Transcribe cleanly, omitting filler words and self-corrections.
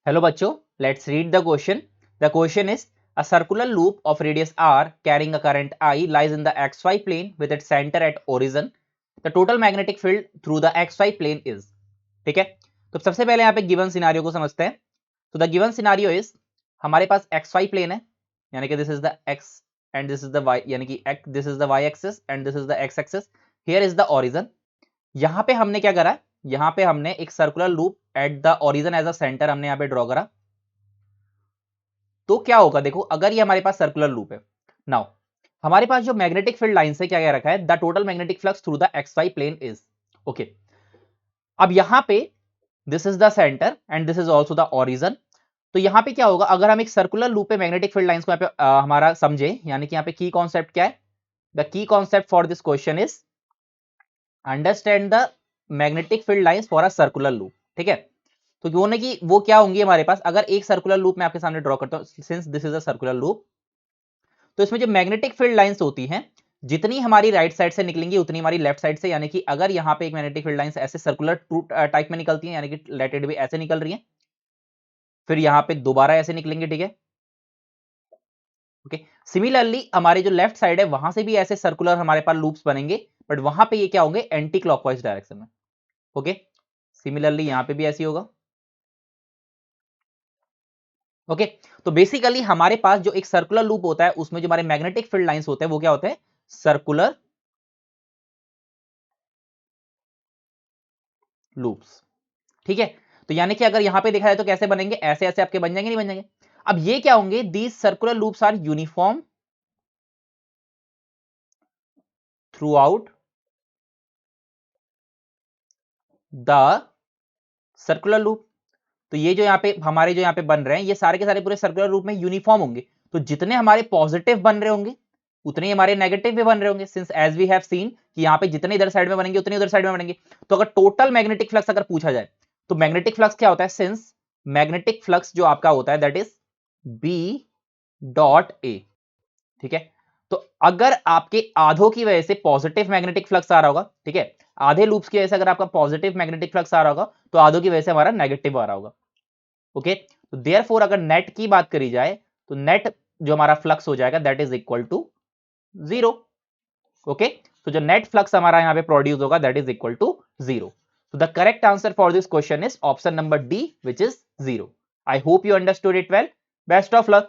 Hello बच्चों, let's read the question. The question is a circular loop of radius r carrying a current I lies in the xy plane with its center at origin. The total magnetic field through the xy plane is. ठीक है, तो सबसे पहले यहाँ पे given scenario को समझते हैं. तो द गिवन सिनारियो इज हमारे पास xy प्लेन है, यानी कि this is the x and this is the y, यानी कि this is the y axis and this is the x axis. Here is the origin. यहाँ पे हमने क्या करा, यहाँ पे हमने एक circular loop at the origin as a center हमने यहाँ पे ड्रॉ करा. तो क्या होगा, देखो अगर ये हमारे पास सर्कुलर लूप है, नाउ हमारे पास जो मैग्नेटिक फील्ड लाइन से क्या क्या रखा है, the total magnetic flux through the x y plane is. Okay, अब यहां पे this is the center and this is also the origin. तो यहां पे क्या होगा, अगर हम एक सर्कुलर लूप पे मैग्नेटिक फील्ड लाइंस को यहाँ पे हमारा समझे, यानी कि यहाँ पे की कॉन्सेप्ट क्या है, the key concept for this question is understand the magnetic field lines for a circular loop. ठीक है, तो क्यों ना कि वो क्या होंगी हमारे पास, अगर एक सर्कुलर लूप मैं आपके सामने ड्रॉ करता हूं, since this is a circular loop, तो इसमें जो मैग्नेटिक फील्ड लाइंस होती हैं, जितनी हमारी राइट साइड से निकलेंगी उतनी हमारी लेफ्ट साइड से, यानी कि अगर यहां पे एक मैग्नेटिक फील्ड लाइंस ऐसे सर्कुलर टाइप में निकलती हैं, यानी कि लेट इट बी ऐसे निकल रही है, फिर यहां पे दोबारा ऐसे निकलेंगे. ठीक है, ओके. सिमिलरली हमारे जो लेफ्ट साइड है वहां से भी ऐसे सर्कुलर हमारे पास लूप्स बनेंगे, बट वहां पे ये क्या होंगे, एंटी क्लॉकवाइज डायरेक्शन में. ओके, सिमिलरली यहां पे भी ऐसे होगा. ओके, तो बेसिकली हमारे पास जो एक सर्कुलर लूप होता है उसमें जो हमारे मैग्नेटिक फील्ड लाइंस होते हैं वो क्या होते हैं, सर्कुलर लूप्स. ठीक है, तो यानी कि अगर यहां पे देखा जाए तो कैसे बनेंगे, ऐसे ऐसे आपके बन जाएंगे, नहीं बन जाएंगे. अब ये क्या होंगे, these circular loops are uniform throughout the circular loop. तो ये जो यहाँ पे हमारे जो यहाँ पे बन रहे हैं, ये सारे के सारे पूरे सर्कुलर लूप में यूनिफॉर्म होंगे. तो जितने हमारे पॉजिटिव बन रहे होंगे उतने हमारे नेगेटिव भी बन रहे होंगे, since as we have seen कि यहाँ पे जितने इधर साइड में बनेंगे उतने उधर साइड में बनेंगे. तो अगर टोटल मैग्नेटिक फ्लक्स अगर पूछा जाए, तो मैग्नेटिक फ्लक्स क्या होता है, सिंस मैग्नेटिक फ्लक्स जो आपका होता है that is B dot A. ठीक है, तो अगर आपके आधों की वजह से पॉजिटिव मैग्नेटिक फ्लक्स आ रहा होगा, ठीक है, आधे लूप्स की वजह से अगर आपका पॉजिटिव मैग्नेटिक फ्लक्स आ रहा होगा, तो आधों की वजह से हमारा नेगेटिव आ रहा होगा. ओके, तो देयरफॉर अगर नेट की बात करी जाए, तो नेट जो हमारा फ्लक्स हो जाएगा that is equal to zero. Okay, तो जो नेट फ्लक्स हमारा यहां पे प्रोड्यूस होगा that is equal to zero. So the correct answer for this question is option number D, which is 0. I hope you understood it well. Best of luck.